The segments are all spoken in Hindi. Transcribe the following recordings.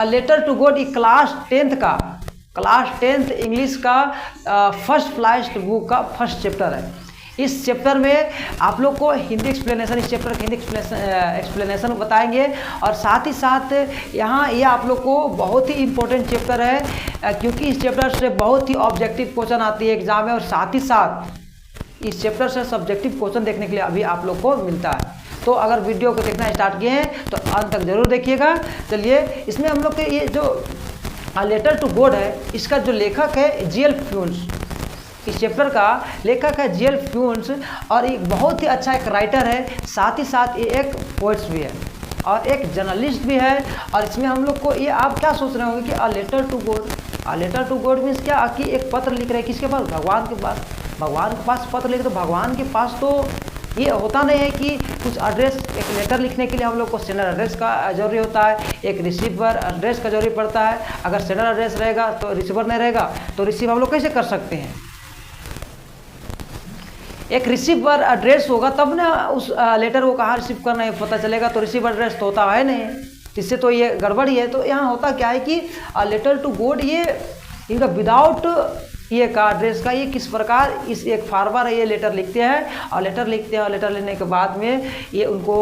लेटर टू गॉड ये क्लास टेंथ इंग्लिश का फर्स्ट फ्लाइस्ट बुक का फर्स्ट चैप्टर है। इस चैप्टर में आप लोग को हिंदी एक्सप्लेनेशन, इस चैप्टर का हिंदी एक्सप्लेनेशन बताएंगे और साथ ही साथ यहाँ ये आप लोग को बहुत ही इम्पोर्टेंट चैप्टर है क्योंकि इस चैप्टर से बहुत ही ऑब्जेक्टिव क्वेश्चन आती है एग्जाम में और साथ ही साथ इस चैप्टर से सब्जेक्टिव क्वेश्चन देखने के लिए अभी आप लोग को मिलता है। तो अगर वीडियो को देखना स्टार्ट किए हैं तो अंत तक जरूर देखिएगा। चलिए, इसमें हम लोग के ये जो लेटर टू गॉड है इसका जो लेखक है जी.एल. फ्यून्स, इस चैप्टर का लेखक है जी.एल. फ्यून्स और एक बहुत ही अच्छा एक राइटर है, साथ ही साथ ये एक पोइट्स भी है और एक जर्नलिस्ट भी है। और इसमें हम लोग को ये आप क्या सोच रहे होंगे कि a letter to God means क्या कि एक पत्र लिख रहे हैं किसके पास, भगवान के पास। भगवान के पास पत्र लिखे तो भगवान के पास तो ये होता नहीं है कि कुछ एड्रेस, एक लेटर लिखने के लिए हम लोग को सेंडर एड्रेस का जरूरी होता है, एक रिसीवर एड्रेस का जरूरी पड़ता है। अगर सेंडर एड्रेस रहेगा तो रिसीवर नहीं रहेगा तो रिसीव हम लोग कैसे कर सकते हैं। एक रिसीवर एड्रेस होगा तब ना उस लेटर को कहाँ रिसीव करना है पता चलेगा, तो रिसीव एड्रेस तो होता है नहीं, इससे तो ये गड़बड़ी है। तो यहाँ होता क्या है कि लेटर टू गॉड ये इनका विदाउट ये का एड्रेस का ये किस प्रकार इस एक फार्मर है ये लेटर लिखते हैं और लेटर लेने के बाद में ये उनको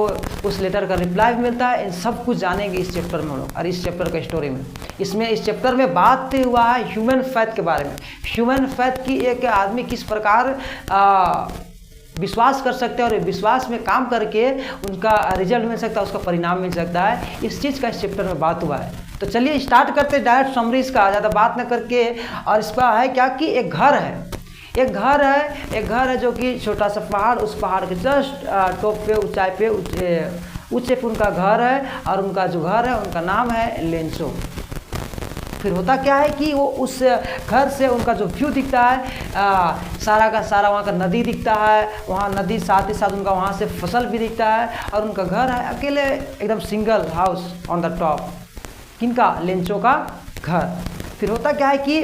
उस लेटर का रिप्लाई भी मिलता है। इन सब कुछ जानेंगे इस चैप्टर में हम लोग और इस चैप्टर का स्टोरी में। इसमें इस चैप्टर में बात हुआ है ह्यूमन फेथ के बारे में, ह्यूमन फेथ की एक आदमी किस प्रकार विश्वास कर सकते हैं और विश्वास में काम करके उनका रिजल्ट मिल सकता है, उसका परिणाम मिल सकता है। इस चीज़ का इस चैप्टर में बात हुआ है। तो चलिए स्टार्ट करते हैं डायरेक्ट समरी इसका, ज़्यादा बात न करके। और इसका है क्या कि एक घर है जो कि छोटा सा पहाड़, उस पहाड़ के जस्ट टॉप पे ऊंचाई पे ऊंचे पे उनका घर है और उनका जो घर है उनका नाम है लेंचो। फिर होता क्या है कि वो उस घर से उनका जो व्यू दिखता है सारा का सारा वहाँ का नदी दिखता है, वहाँ नदी साथ ही साथ उनका वहाँ से फसल भी दिखता है और उनका घर है अकेले एकदम single house on the top. किनका? लेंचो का घर। फिर होता क्या है कि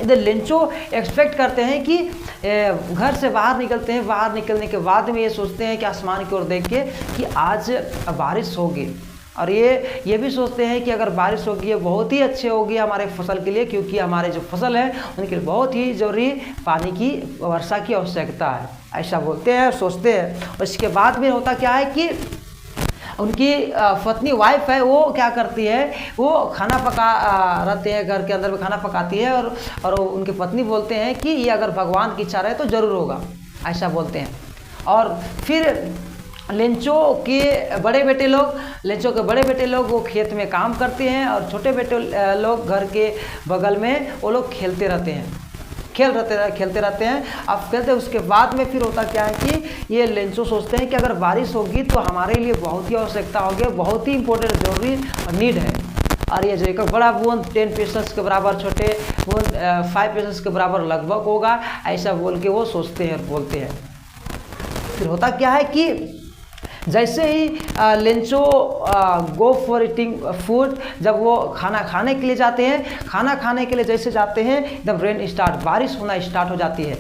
इधर लेंचो एक्सपेक्ट करते हैं कि घर से बाहर निकलते हैं, बाहर निकलने के बाद में ये सोचते हैं कि आसमान की ओर देख के कि आज बारिश होगी और ये भी सोचते हैं कि अगर बारिश होगी ये बहुत ही अच्छे होगी हमारे फसल के लिए, क्योंकि हमारे जो फसल है उनके लिए बहुत ही ज़रूरी पानी की वर्षा की आवश्यकता है, ऐसा बोलते हैं सोचते हैं। और इसके बाद में होता क्या है कि उनकी पत्नी वाइफ है वो क्या करती है, वो खाना पका रहते हैं, घर के अंदर में खाना पकाती है और उनकी पत्नी बोलते हैं कि ये अगर भगवान की इच्छा रहे तो ज़रूर होगा, ऐसा बोलते हैं। और फिर लेंचो के बड़े बेटे लोग वो खेत में काम करते हैं और छोटे बेटे लोग घर के बगल में वो लोग खेलते रहते हैं। अब कहते हैं उसके बाद में फिर होता क्या है कि ये लेंचो सोचते हैं कि अगर बारिश होगी तो हमारे लिए बहुत ही आवश्यकता होगी, बहुत ही इंपॉर्टेंट जरूरी नीड है। और ये जो एक बड़ा बूंद 10 पैसेज के बराबर, छोटे बूंद 5 पैसेज के बराबर लगभग होगा, ऐसा बोल के वो सोचते हैं और बोलते हैं। फिर होता क्या है कि जैसे ही Lencho go for eating food, जब वो खाना खाने के लिए जाते हैं, खाना खाने के लिए जैसे जाते हैं एकदम रेन स्टार्ट, बारिश होना स्टार्ट हो जाती है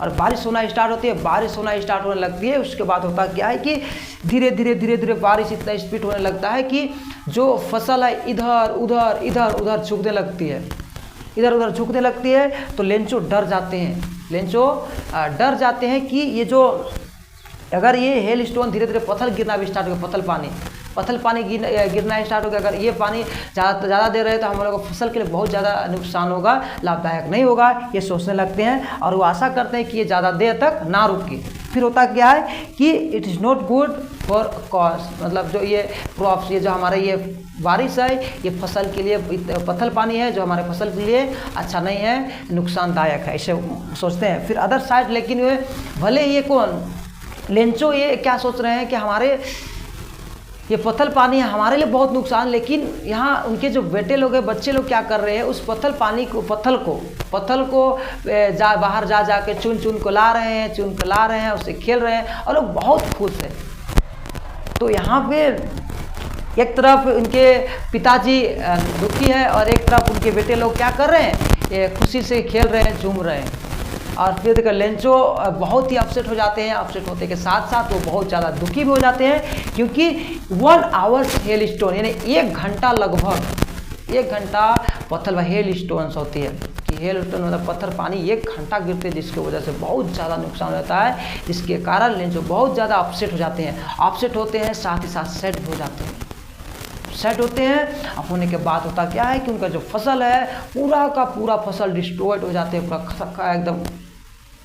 और बारिश होना स्टार्ट होने लगती है। उसके बाद होता क्या है कि धीरे धीरे बारिश इतना स्पीड होने लगता है कि जो फसल है इधर उधर झुकने लगती है। तो लेंचो डर जाते हैं कि ये जो अगर ये हेल स्टोन धीरे धीरे पत्थर गिरना भी स्टार्ट हो गया, पत्थर पानी गिरना स्टार्ट हो गया, अगर ये पानी ज़्यादा दे रहे हैं तो हम लोगों को फसल के लिए बहुत ज़्यादा नुकसान होगा, लाभदायक नहीं होगा, ये सोचने लगते हैं और वो आशा करते हैं कि ये ज़्यादा देर तक ना रुके। फिर होता क्या है कि it is not good for cause, मतलब जो ये क्रॉप्स, ये जो हमारे ये बारिश है ये फसल के लिए पत्थर पानी है जो हमारे फसल के लिए अच्छा नहीं है, नुकसानदायक है, ऐसे सोचते हैं। फिर अदर साइड लेकिन वे भले ये कौन लेंचो ये क्या सोच रहे हैं कि हमारे ये पत्थर पानी है हमारे लिए बहुत नुकसान, लेकिन यहाँ उनके जो बेटे लोग हैं, बच्चे लोग क्या कर रहे हैं, उस पत्थर को बाहर जा के चुन को ला रहे हैं, उससे खेल रहे हैं और लोग बहुत खुश हैं। तो यहाँ पे एक तरफ उनके पिताजी दुखी है और एक तरफ उनके बेटे लोग क्या कर रहे हैं, ये खुशी से खेल रहे हैं, झूम रहे हैं। और फिर देखो लेंचो बहुत ही अपसेट हो जाते हैं, अपसेट होते के साथ साथ वो बहुत ज़्यादा दुखी भी हो जाते हैं, क्योंकि 1 आवर हेल स्टोन यानी 1 घंटा लगभग 1 घंटा पत्थर हेल स्टोन्स होती है कि हेल स्टोन मतलब पत्थर पानी 1 घंटा गिरते हैं, जिसकी वजह से बहुत ज़्यादा नुकसान होता है, जिसके कारण लेंचो बहुत ज़्यादा अपसेट हो जाते हैं। अपसेट होते हैं साथ ही साथ सेट हो जाते हैं। सेट होते हैं, अब होने के बाद होता क्या है कि उनका जो फसल है पूरा का पूरा फसल डिस्ट्रॉयड हो जाते हैं, पूरा एकदम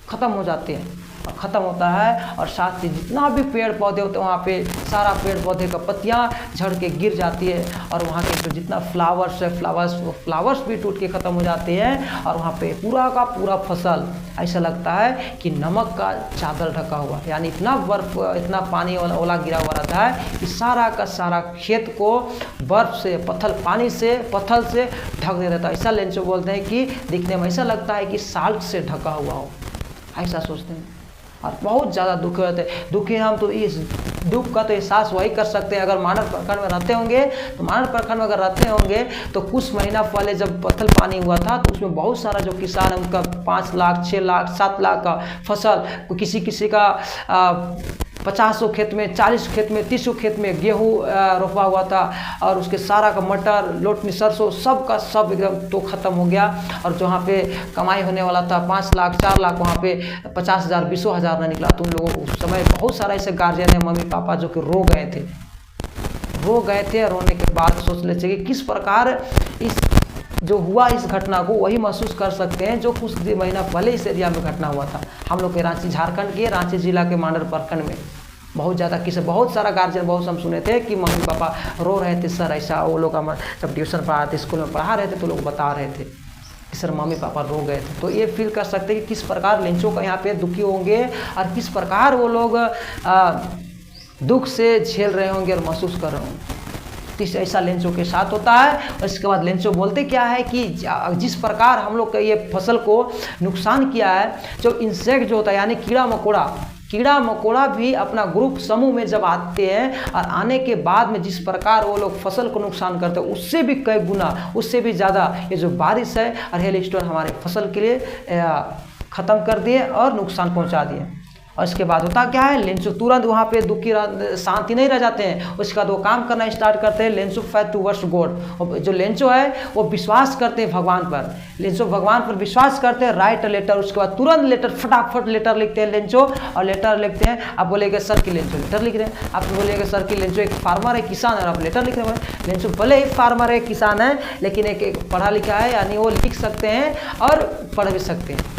ख़त्म हो जाते हैं और ख़त्म होता है। और साथ ही जितना भी पेड़ पौधे होते हैं वहाँ पे सारा पेड़ पौधे का पत्तियाँ झड़ के गिर जाती है और वहाँ के जो जितना फ्लावर्स है फ्लावर्स भी टूट के ख़त्म हो जाते हैं और वहाँ पे पूरा का पूरा फसल ऐसा लगता है कि नमक का चादर ढका हुआ, यानी इतना बर्फ़ इतना पानी ओला गिरा हुआ रहता है कि सारा का सारा खेत को बर्फ़ से पत्थल से ढक दे रहता है। ऐसा लेंचो बोलते हैं कि दिखने में ऐसा लगता है कि साल्ट से ढका हुआ हो, ऐसा सोचते हैं और बहुत ज़्यादा दुखी होते हैं। दुखी हम तो इस दुख का तो एहसास वही कर सकते हैं अगर मानव प्रखंड में रहते होंगे। तो मानव प्रखंड में अगर रहते होंगे तो कुछ महीना पहले जब पत्थल पानी हुआ था तो उसमें बहुत सारा जो किसान है उनका 5 लाख 6 लाख 7 लाख का फसल, किसी का 50 खेत में 40 खेत में 30 खेत में गेहूँ रोपा हुआ था और उसके सारा का मटर लोटनी सरसों सब का सब एकदम तो ख़त्म हो गया। और जहाँ पे कमाई होने वाला था 5 लाख 4 लाख वहाँ पे 50,000 20,000 ना निकला। तो उन लोगों उस समय बहुत सारा ऐसे गार्जियन है मम्मी पापा जो कि रो गए थे। रोने के बाद सोच ले चाहिए किस प्रकार इस जो हुआ इस घटना को वही महसूस कर सकते हैं जो कुछ महीना पहले इस एरिया में घटना हुआ था। हम लोग के रांची झारखंड के रांची जिला के मांडर प्रखंड में बहुत ज़्यादा किसे बहुत सारा गार्जियन बहुत हम सुने थे कि मम्मी पापा रो रहे थे सर ऐसा। वो लोग जब ट्यूशन पढ़ा थे स्कूल में पढ़ा रहे थे तो लोग बता रहे थे कि सर मम्मी पापा रो गए थे। तो ये फील कर सकते हैं कि किस प्रकार लेंचो का यहाँ पे दुखी होंगे और किस प्रकार वो लोग दुख से झेल रहे होंगे और महसूस कर रहे होंगे। ऐसा लेंचो के साथ होता है। और इसके बाद लेंचो बोलते क्या है कि जिस प्रकार हम लोग का ये फसल को नुकसान किया है, जो इंसेक्ट जो होता है यानी कीड़ा मकोड़ा भी अपना ग्रुप समूह में जब आते हैं और आने के बाद में जिस प्रकार वो लोग फसल को नुकसान करते हैं उससे भी कई गुना उससे भी ज़्यादा ये जो बारिश है और हेल स्टोन हमारे फसल के लिए ख़त्म कर दिए और नुकसान पहुंचा दिए। और इसके बाद होता क्या है लेंचो तुरंत वहाँ पे दुखी शांति नहीं रह जाते हैं। उसके बाद वो काम करना स्टार्ट करते हैं। Lencho fight towards God. जो लेंचो है वो विश्वास करते हैं भगवान पर। लेंचो भगवान पर विश्वास करते हैं, राइट लेटर। उसके बाद तुरंत लेटर फटाफट लेटर लिखते हैं लेंचो और लेटर लिखते हैं। आप बोलेंगे सर की लेंचो लेटर लिख रहे हैं, आप बोलेंगे सर की लेंचो एक फार्मर है किसान है और आप लेटर लिख रहे हैं। लेंचो भले ही फार्मर है किसान है लेकिन एक पढ़ा लिखा है, यानी वो लिख सकते हैं और पढ़ भी सकते हैं।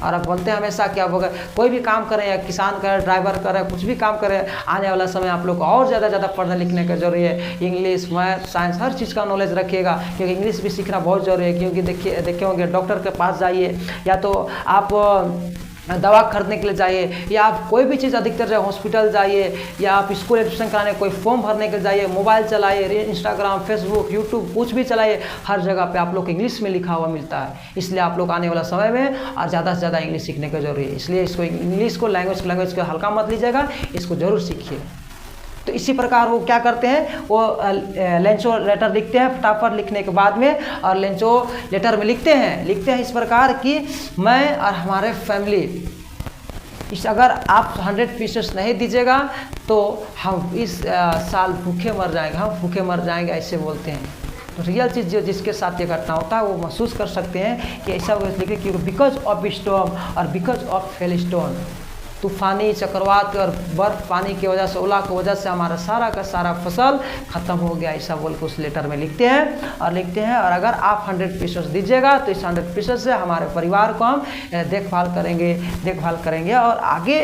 और अब बोलते हैं हमेशा क्या होगा कोई भी काम करें या किसान करें ड्राइवर करें कुछ भी काम करें आने वाला समय आप लोग को और ज़्यादा पढ़ने लिखने का जरूरी है। इंग्लिश मैथ साइंस हर चीज़ का नॉलेज रखिएगा क्योंकि इंग्लिश भी सीखना बहुत ज़रूरी है। क्योंकि देखे होंगे डॉक्टर के पास जाइए या तो आप दवा खरीदने के लिए जाइए या आप कोई भी चीज़ अधिकतर जाए हॉस्पिटल जाइए या आप स्कूल एडमिशन कराने कोई फॉर्म भरने के लिए जाइए, मोबाइल चलाइए, इंस्टाग्राम फेसबुक यूट्यूब कुछ भी चलाइए, हर जगह पे आप लोग इंग्लिश में लिखा हुआ मिलता है। इसलिए आप लोग आने वाला समय में और ज़्यादा से ज़्यादा इंग्लिश सीखने का जरूरी है। इसलिए इसको इंग्लिश को लैंग्वेज को हल्का मत लीजिएगा, इसको जरूर सीखिए। तो इसी प्रकार वो क्या करते हैं वो लेंचो लेटर लिखते हैं फटाफट लिखने के बाद में। और लेंचो लेटर में लिखते हैं इस प्रकार कि मैं और हमारे फैमिली अगर आप 100 पीसेस नहीं दीजिएगा तो हम इस साल भूखे मर जाएंगे ऐसे बोलते हैं। तो रियल चीज़ जो जिसके साथ ये घटना होता है वो महसूस कर सकते हैं कि ऐसा लिखे कि बिकॉज ऑफ स्टॉर्म और बिकॉज ऑफ हेल स्टोन, तूफानी चक्रवात और बर्फ पानी की वजह से ओला की वजह से हमारा सारा का सारा फसल खत्म हो गया, ऐसा बोल के उस लेटर में लिखते हैं। और अगर आप 100 पीसेस दीजिएगा तो इस 100 पीसेस से हमारे परिवार को हम देखभाल करेंगे और आगे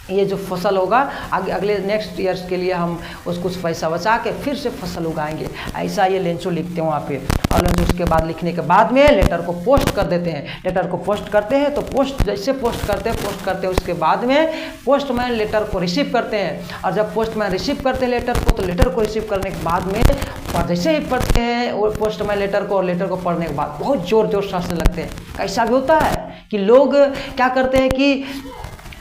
ये जो फसल होगा अगले नेक्स्ट ईयर्स के लिए हम कुछ पैसा बचा के फिर से फसल उगाएंगे, ऐसा ये लेंचो लिखते हैं वहाँ पे। और लेंचो उसके बाद लिखने के बाद में लेटर को पोस्ट कर देते हैं। लेटर को पोस्ट करते हैं तो जैसे पोस्ट करते हैं उसके बाद में पोस्टमैन लेटर को रिसीव करते हैं। और जब पोस्टमैन रिसीव करते हैं लेटर को तो लेटर को रिसीव करने के बाद में जैसे ही पढ़ते हैं वो पोस्टमैन लेटर को पढ़ने के बाद बहुत ज़ोर से हंसने लगते हैं। ऐसा भी होता है कि लोग क्या करते हैं कि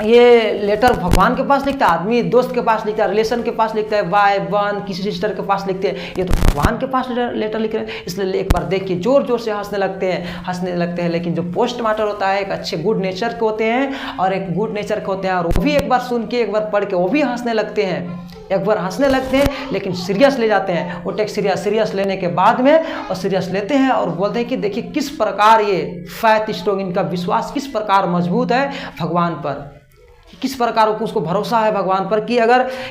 ये लेटर भगवान के पास लिखता है, आदमी दोस्त के पास लिखता है, रिलेशन के पास लिखता है, भाई बहन किसी सिस्टर के पास लिखते हैं, ये तो भगवान के पास लेटर लिख रहे हैं। इसलिए एक बार देख के जोर से हंसने लगते हैं। लेकिन जो पोस्ट मास्टर होता है एक अच्छे गुड नेचर के होते हैं और एक गुड नेचर के होते हैं और वो भी एक बार सुन के एक बार पढ़ के वो भी हंसने लगते हैं। एक बार हंसने लगते हैं लेकिन सीरियस ले जाते हैं। वो टेक सीरियस लेने के बाद में और सीरियस लेते हैं और बोलते हैं कि देखिए किस प्रकार ये फैथ स्ट्रॉन्ग, इनका विश्वास किस प्रकार मजबूत है भगवान पर, किस प्रकार उसको भरोसा है भगवान पर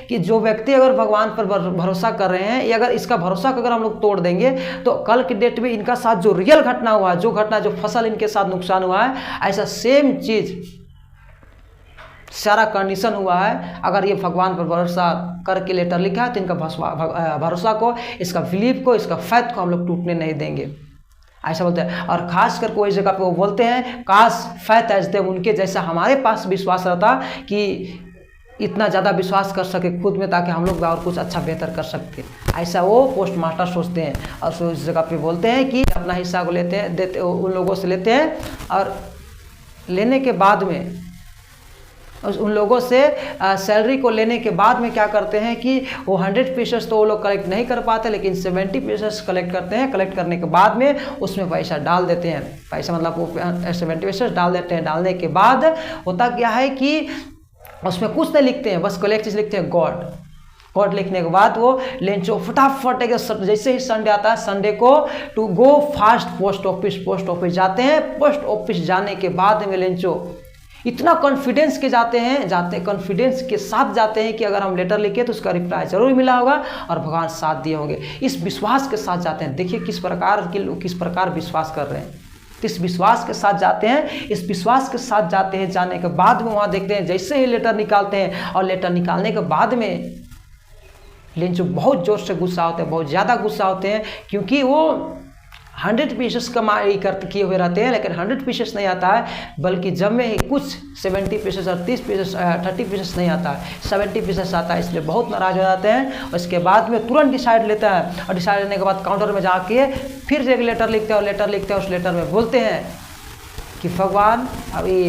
कि जो व्यक्ति अगर भगवान पर भरोसा कर रहे हैं, ये अगर इसका भरोसा अगर हम लोग तोड़ देंगे तो कल की डेट में इनका साथ जो रियल घटना हुआ है, जो फसल इनके साथ नुकसान हुआ है, ऐसा सेम चीज़ सारा कंडीशन हुआ है। अगर ये भगवान पर भरोसा करके लेटर लिखा है तो इनका भरोसा को, इसका बिलीव को, इसका फैथ को हम लोग टूटने नहीं देंगे, ऐसा बोलते हैं। और खास कर कोई जगह पे वो बोलते हैं काश फैथ एज देम, उनके जैसा हमारे पास विश्वास रहता कि इतना ज़्यादा विश्वास कर सके खुद में ताकि हम लोग और कुछ अच्छा बेहतर कर सकते, ऐसा वो पोस्ट मास्टर सोचते हैं। और उस जगह पे बोलते हैं कि अपना हिस्सा को लेते हैं, उन लोगों से लेते हैं और लेने के बाद में उन लोगों से सैलरी को लेने के बाद में क्या करते हैं कि वो 100 पीसेस तो वो लोग कलेक्ट नहीं कर पाते, लेकिन 70 पीसेस कलेक्ट करते हैं। कलेक्ट करने के बाद में उसमें पैसा डाल देते हैं, पैसा मतलब वो 70 पीसेस डाल देते हैं। डालने के बाद होता क्या है कि उसमें कुछ नहीं लिखते हैं, बस एक चीज़ लिखते हैं गॉड लिखने के बाद वो लेंचो फटाफट जैसे ही संडे आता है, संडे को to go fast post office जाते हैं। पोस्ट ऑफिस जाने के बाद में लेंचो इतना कॉन्फिडेंस के कॉन्फिडेंस के साथ जाते हैं कि अगर हम लेटर लिखे तो उसका रिप्लाई जरूर मिला होगा और भगवान साथ दिए होंगे, इस विश्वास के साथ जाते हैं। देखिए किस प्रकार विश्वास कर रहे हैं, इस विश्वास के साथ जाते हैं। इस विश्वास के साथ जाते हैं, जाने के बाद में वहाँ देखते हैं जैसे ही लेटर निकालते हैं और लेटर निकालने के बाद में लेंचो बहुत जोर से गुस्सा होते हैं, बहुत ज़्यादा गुस्सा होते हैं, क्योंकि वो 100 पीसेस कमाई किए हुए रहते हैं, लेकिन 100 पीसेस नहीं आता है, बल्कि जब में कुछ 70 पीसेस और 30 पीसेस नहीं आता है, 70 पीसेस आता है। इसलिए बहुत नाराज़ हो जाते हैं। उसके बाद में तुरंत डिसाइड लेता है और डिसाइड लेने के बाद काउंटर में जाके फिर एक लेटर लिखते हैं और लेटर लिखते हैं। उस लेटर में बोलते हैं कि भगवान अभी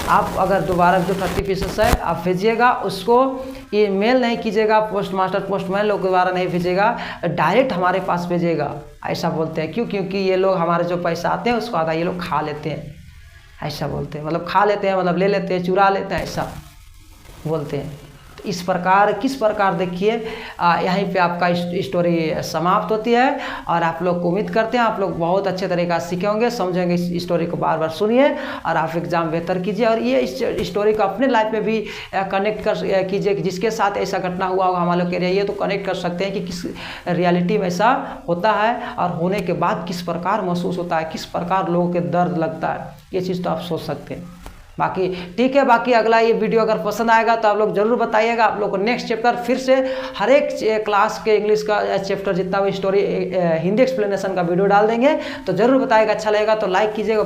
आप अगर दोबारा जो 30 पीसेस है आप भेजिएगा, उसको ये मेल नहीं कीजिएगा, पोस्टमैन लोग दोबारा नहीं भेजिएगा, डायरेक्ट हमारे पास भेजिएगा, ऐसा बोलते हैं। क्यों? क्योंकि ये लोग हमारे जो पैसा आते हैं उसको आधा ये लोग खा लेते हैं, ऐसा बोलते हैं। मतलब खा लेते हैं, मतलब ले लेते हैं, चुरा लेते हैं, ऐसा बोलते हैं। तो इस प्रकार किस प्रकार देखिए यहीं पे आपका स्टोरी समाप्त होती है। और आप लोग को उम्मीद करते हैं आप लोग बहुत अच्छे तरीक़ा से सीखे होंगे, समझेंगे। इस स्टोरी को बार बार सुनिए और आप एग्ज़ाम बेहतर कीजिए। और ये इस स्टोरी को अपने लाइफ में भी कनेक्ट कर कीजिए कि जिसके साथ ऐसा घटना हुआ होगा हमारे लोग के लिए, ये तो कनेक्ट कर सकते हैं कि किस रियलिटी में ऐसा होता है और होने के बाद किस प्रकार महसूस होता है, किस प्रकार लोगों के दर्द लगता है, ये चीज़ तो आप सोच सकते हैं। बाकी ठीक है, बाकी अगला ये वीडियो अगर पसंद आएगा तो आप लोग ज़रूर बताइएगा। आप लोग को नेक्स्ट चैप्टर फिर से हर एक क्लास के इंग्लिश का चैप्टर जितना भी स्टोरी हिंदी एक्सप्लेनेशन का वीडियो डाल देंगे, तो ज़रूर बताइएगा। अच्छा लगेगा तो लाइक कीजिएगा।